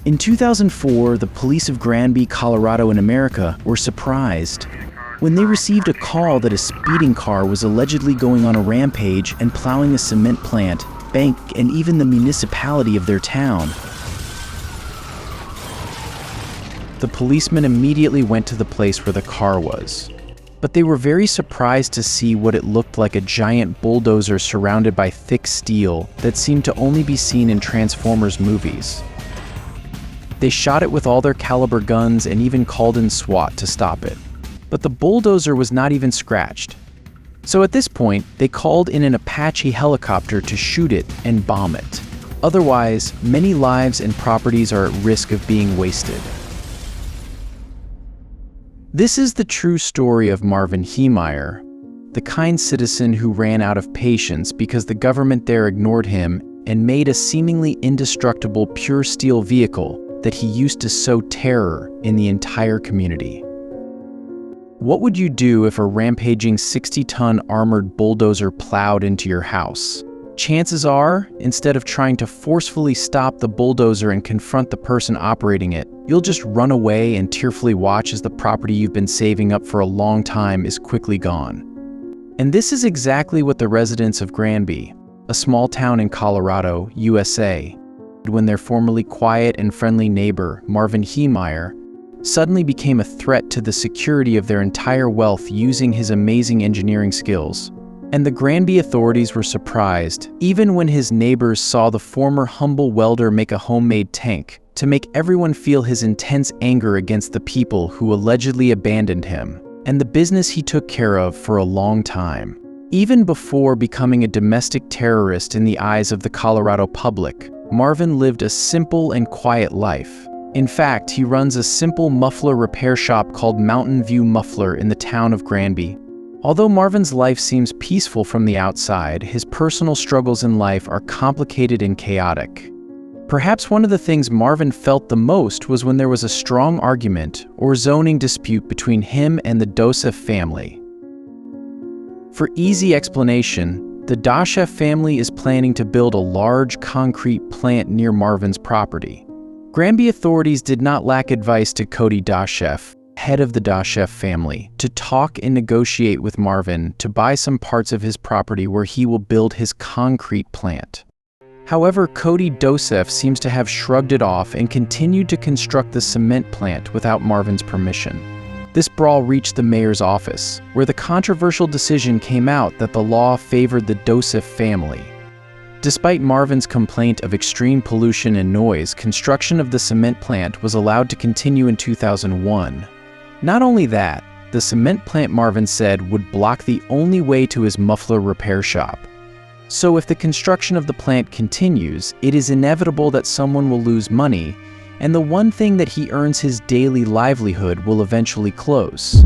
In 2004, the police of Granby, Colorado in America were surprised when they received a call that a speeding car was allegedly going on a rampage and plowing a cement plant, bank, and even the municipality of their town. The policemen immediately went to the place where the car was, but they were very surprised to see what it looked like: a giant bulldozer surrounded by thick steel that seemed to only be seen in Transformers movies. They shot it with all their caliber guns and even called in SWAT to stop it. But the bulldozer was not even scratched. So at this point, they called in an Apache helicopter to shoot it and bomb it. Otherwise, many lives and properties are at risk of being wasted. This is the true story of Marvin Heemeyer, the kind citizen who ran out of patience because the government there ignored him and made a seemingly indestructible pure steel vehicle that he used to sow terror in the entire community. What would you do if a rampaging 60-ton armored bulldozer plowed into your house? Chances are, instead of trying to forcefully stop the bulldozer and confront the person operating it, you'll just run away and tearfully watch as the property you've been saving up for a long time is quickly gone. And this is exactly what the residents of Granby, a small town in Colorado, USA, did when their formerly quiet and friendly neighbor, Marvin Heemeyer, suddenly became a threat to the security of their entire wealth using his amazing engineering skills. And the Granby authorities were surprised, even when his neighbors saw the former humble welder make a homemade tank, to make everyone feel his intense anger against the people who allegedly abandoned him, and the business he took care of for a long time. Even before becoming a domestic terrorist in the eyes of the Colorado public, Marvin lived a simple and quiet life. In fact, he runs a simple muffler repair shop called Mountain View Muffler in the town of Granby. Although Marvin's life seems peaceful from the outside, his personal struggles in life are complicated and chaotic. Perhaps one of the things Marvin felt the most was when there was a strong argument or zoning dispute between him and the Dosef family. For easy explanation, the Dosef family is planning to build a large concrete plant near Marvin's property. Granby authorities did not lack advice to Cody Dosef, head of the Dosef family, to talk and negotiate with Marvin to buy some parts of his property where he will build his concrete plant. However, Cody Dosef seems to have shrugged it off and continued to construct the cement plant without Marvin's permission. This brawl reached the mayor's office, where the controversial decision came out that the law favored the Dosef family. Despite Marvin's complaint of extreme pollution and noise, construction of the cement plant was allowed to continue in 2001. Not only that, the cement plant, Marvin said, would block the only way to his muffler repair shop. So if the construction of the plant continues, it is inevitable that someone will lose money, and the one thing that he earns his daily livelihood will eventually close.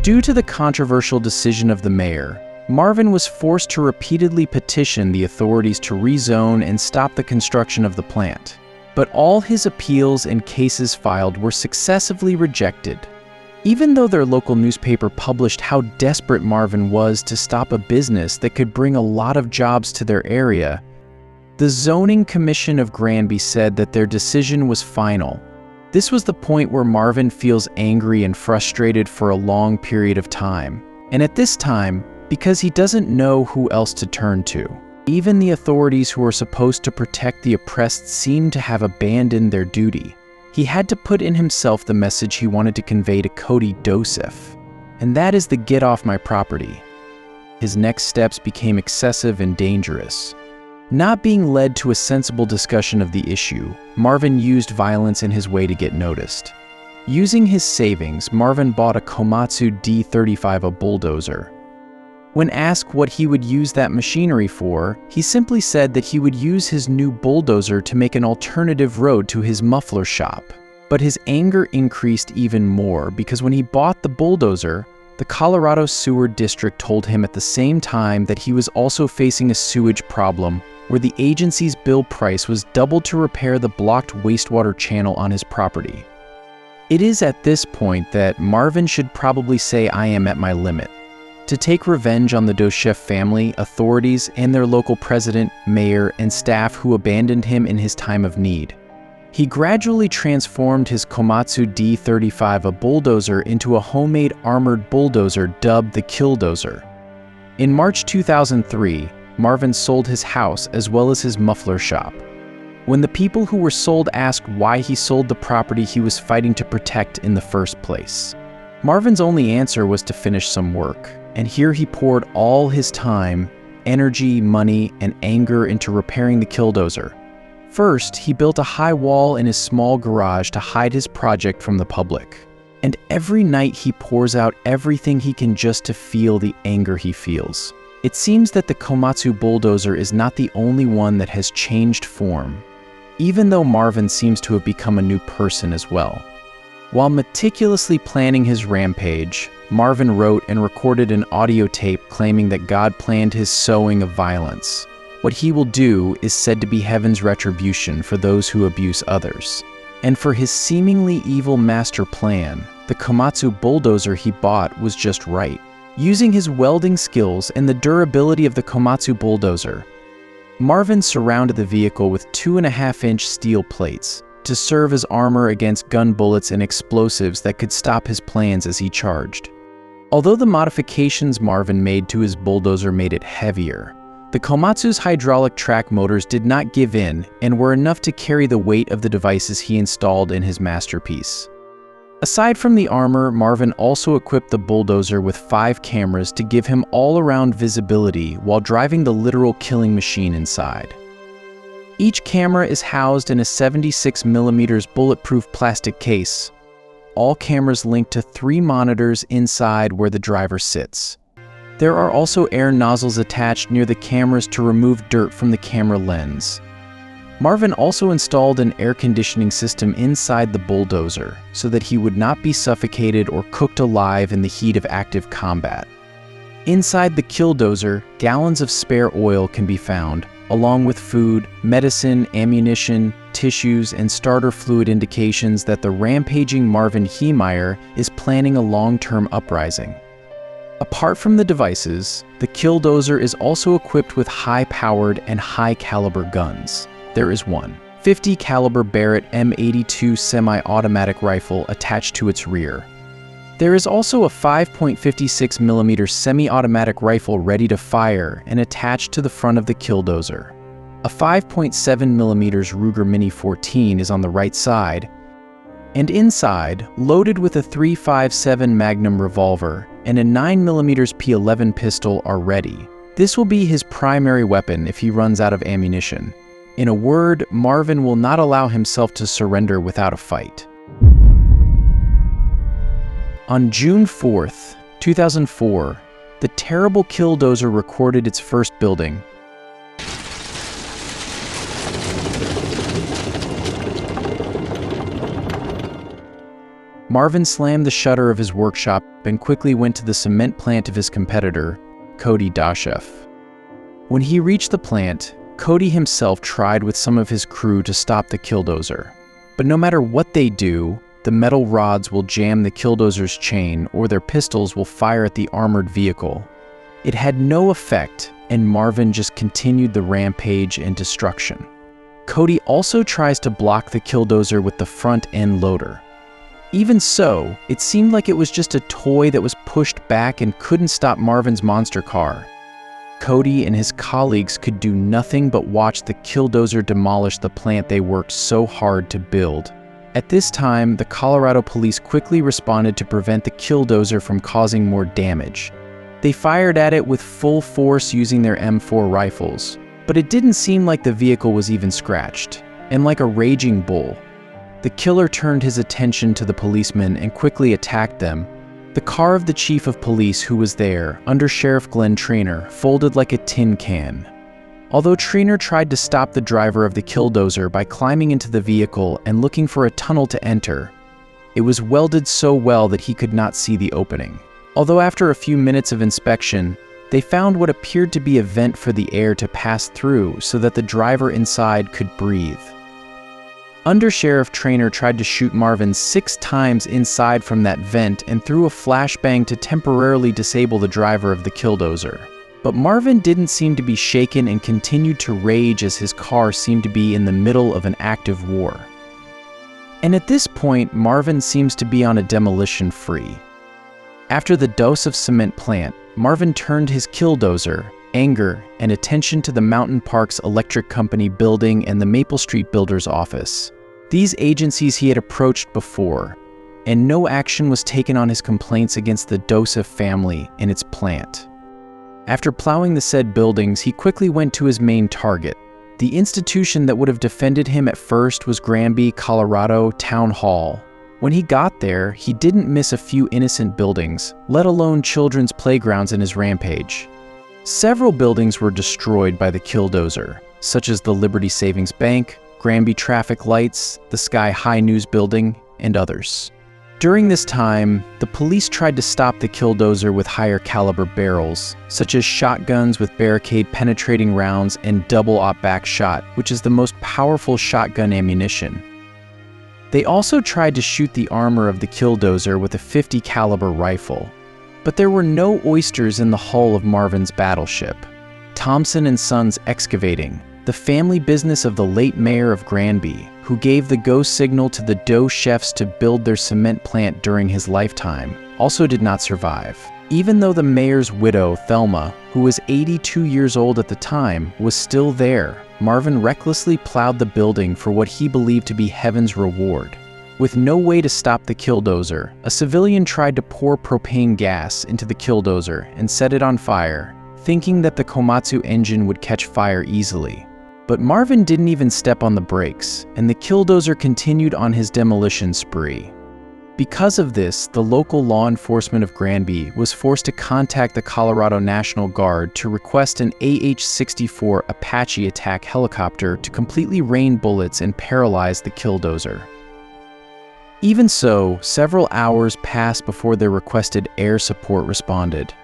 Due to the controversial decision of the mayor, Marvin was forced to repeatedly petition the authorities to rezone and stop the construction of the plant. But all his appeals and cases filed were successively rejected. Even though their local newspaper published how desperate Marvin was to stop a business that could bring a lot of jobs to their area, the Zoning Commission of Granby said that their decision was final. This was the point where Marvin feels angry and frustrated for a long period of time. And at this time, because he doesn't know who else to turn to. Even the authorities who are supposed to protect the oppressed seem to have abandoned their duty. He had to put in himself the message he wanted to convey to Cody Dosef, and that is the "get off my property." His next steps became excessive and dangerous. Not being led to a sensible discussion of the issue, Marvin used violence in his way to get noticed. Using his savings, Marvin bought a Komatsu D35, a bulldozer. When asked what he would use that machinery for, he simply said that he would use his new bulldozer to make an alternative road to his muffler shop. But his anger increased even more because when he bought the bulldozer, the Colorado Sewer District told him at the same time that he was also facing a sewage problem where the agency's bill price was doubled to repair the blocked wastewater channel on his property. It is at this point that Marvin should probably say, "I am at my limit." To take revenge on the Dosef family, authorities, and their local president, mayor, and staff who abandoned him in his time of need. He gradually transformed his Komatsu D35, a bulldozer, into a homemade armored bulldozer dubbed the Killdozer. In March 2003, Marvin sold his house as well as his muffler shop. When the people who were sold asked why he sold the property he was fighting to protect in the first place, Marvin's only answer was to finish some work, and here he poured all his time, energy, money, and anger into repairing the Killdozer. First, he built a high wall in his small garage to hide his project from the public. And every night he pours out everything he can just to feel the anger he feels. It seems that the Komatsu bulldozer is not the only one that has changed form, even though Marvin seems to have become a new person as well. While meticulously planning his rampage, Marvin wrote and recorded an audio tape claiming that God planned his sowing of violence. What he will do is said to be heaven's retribution for those who abuse others. And for his seemingly evil master plan, the Komatsu bulldozer he bought was just right. Using his welding skills and the durability of the Komatsu bulldozer, Marvin surrounded the vehicle with 2.5-inch steel plates to serve as armor against gun bullets and explosives that could stop his plans as he charged. Although the modifications Marvin made to his bulldozer made it heavier, the Komatsu's hydraulic track motors did not give in and were enough to carry the weight of the devices he installed in his masterpiece. Aside from the armor, Marvin also equipped the bulldozer with 5 cameras to give him all-around visibility while driving the literal killing machine inside. Each camera is housed in a 76mm bulletproof plastic case. All cameras link to 3 monitors inside where the driver sits. There are also air nozzles attached near the cameras to remove dirt from the camera lens. Marvin also installed an air conditioning system inside the bulldozer so that he would not be suffocated or cooked alive in the heat of active combat. Inside the Killdozer, gallons of spare oil can be found, along with food, medicine, ammunition, tissues, and starter fluid, indications that the rampaging Marvin Heemeyer is planning a long-term uprising. Apart from the devices, the Killdozer is also equipped with high-powered and high-caliber guns. There is one 50 caliber Barrett M82 semi-automatic rifle attached to its rear. There is also a 5.56mm semi-automatic rifle ready to fire and attached to the front of the Killdozer. A 5.7mm Ruger Mini 14 is on the right side, and inside, loaded with a .357 Magnum revolver and a 9mm P11 pistol are ready. This will be his primary weapon if he runs out of ammunition. In a word, Marvin will not allow himself to surrender without a fight. On June 4th, 2004, the terrible Killdozer recorded its first building. Marvin slammed the shutter of his workshop and quickly went to the cement plant of his competitor, Cody Dashev. When he reached the plant, Cody himself tried with some of his crew to stop the Killdozer. But no matter what they do, the metal rods will jam the Killdozer's chain or their pistols will fire at the armored vehicle. It had no effect, and Marvin just continued the rampage and destruction. Cody also tries to block the Killdozer with the front-end loader. Even so, it seemed like it was just a toy that was pushed back and couldn't stop Marvin's monster car. Cody and his colleagues could do nothing but watch the Killdozer demolish the plant they worked so hard to build. At this time, the Colorado police quickly responded to prevent the Killdozer from causing more damage. They fired at it with full force using their M4 rifles, but it didn't seem like the vehicle was even scratched. And like a raging bull, the killer turned his attention to the policemen and quickly attacked them. The car of the chief of police who was there, Under Sheriff Glenn Trainor, folded like a tin can. Although Trainor tried to stop the driver of the Killdozer by climbing into the vehicle and looking for a tunnel to enter, it was welded so well that he could not see the opening. Although after a few minutes of inspection, they found what appeared to be a vent for the air to pass through so that the driver inside could breathe. Under Sheriff Trainor tried to shoot Marvin 6 times inside from that vent and threw a flashbang to temporarily disable the driver of the Killdozer. But Marvin didn't seem to be shaken and continued to rage as his car seemed to be in the middle of an active war. And at this point, Marvin seems to be on a demolition spree. After the dose of cement plant, Marvin turned his Bulldozer, anger, and attention to the Mountain Parks Electric Company building and the Maple Street Builders office. These agencies he had approached before, and no action was taken on his complaints against the Dosef family and its plant. After plowing the said buildings, he quickly went to his main target. The institution that would have defended him at first was Granby, Colorado Town Hall. When he got there, he didn't miss a few innocent buildings, let alone children's playgrounds in his rampage. Several buildings were destroyed by the Bulldozer, such as the Liberty Savings Bank, Granby Traffic Lights, the Sky High News Building, and others. During this time, the police tried to stop the Bulldozer with higher caliber barrels, such as shotguns with barricade-penetrating rounds and double-aught back shot, which is the most powerful shotgun ammunition. They also tried to shoot the armor of the Bulldozer with a .50 caliber rifle. But there were no oysters in the hull of Marvin's battleship. Thompson & Sons Excavating, the family business of the late mayor of Granby, who gave the go signal to the dough chefs to build their cement plant during his lifetime, also did not survive. Even though the mayor's widow, Thelma, who was 82 years old at the time, was still there, Marvin recklessly plowed the building for what he believed to be heaven's reward. With no way to stop the Bulldozer, a civilian tried to pour propane gas into the Bulldozer and set it on fire, thinking that the Komatsu engine would catch fire easily. But Marvin didn't even step on the brakes, and the Bulldozer continued on his demolition spree. Because of this, the local law enforcement of Granby was forced to contact the Colorado National Guard to request an AH-64 Apache attack helicopter to completely rain bullets and paralyze the Bulldozer. Even so, several hours passed before their requested air support responded.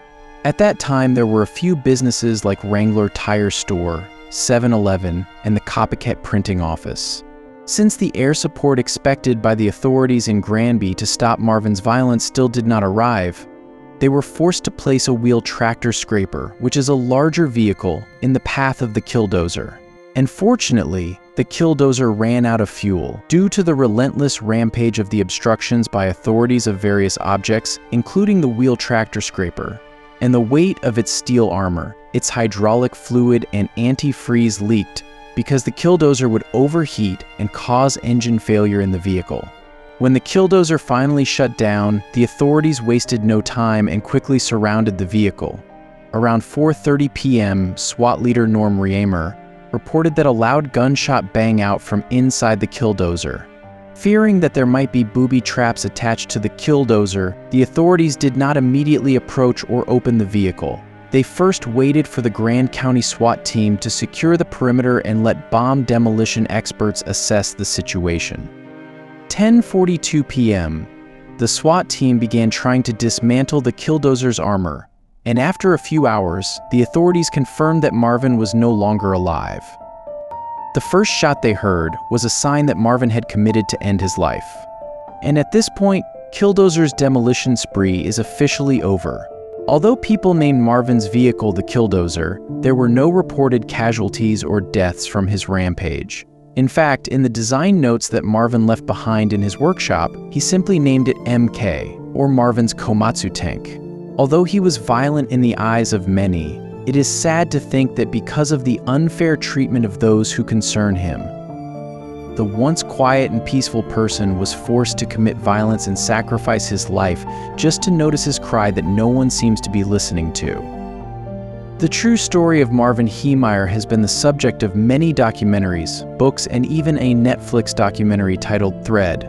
At that time, there were a few businesses like Wrangler Tire Store, 7-Eleven, and the Copycat Printing Office. Since the air support expected by the authorities in Granby to stop Marvin's violence still did not arrive, they were forced to place a wheeled tractor scraper, which is a larger vehicle, in the path of the Bulldozer. And fortunately, the Bulldozer ran out of fuel due to the relentless rampage of the obstructions by authorities of various objects, including the wheel tractor scraper, and the weight of its steel armor. Its hydraulic fluid and antifreeze leaked because the Bulldozer would overheat and cause engine failure in the vehicle. When the Bulldozer finally shut down, the authorities wasted no time and quickly surrounded the vehicle. Around 4:30 p.m., SWAT leader Norm Riemer reported that a loud gunshot bang out from inside the Bulldozer. Fearing that there might be booby traps attached to the Bulldozer, the authorities did not immediately approach or open the vehicle. They first waited for the Grand County SWAT team to secure the perimeter and let bomb demolition experts assess the situation. 10:42 p.m., the SWAT team began trying to dismantle the Bulldozer's armor, and after a few hours, the authorities confirmed that Marvin was no longer alive. The first shot they heard was a sign that Marvin had committed to end his life. And at this point, Bulldozer's demolition spree is officially over. Although people named Marvin's vehicle the Bulldozer, there were no reported casualties or deaths from his rampage. In fact, in the design notes that Marvin left behind in his workshop, he simply named it MK, or Marvin's Komatsu tank. Although he was violent in the eyes of many, it is sad to think that because of the unfair treatment of those who concern him, the once quiet and peaceful person was forced to commit violence and sacrifice his life just to notice his cry that no one seems to be listening to. The true story of Marvin Heemeyer has been the subject of many documentaries, books, and even a Netflix documentary titled Thread,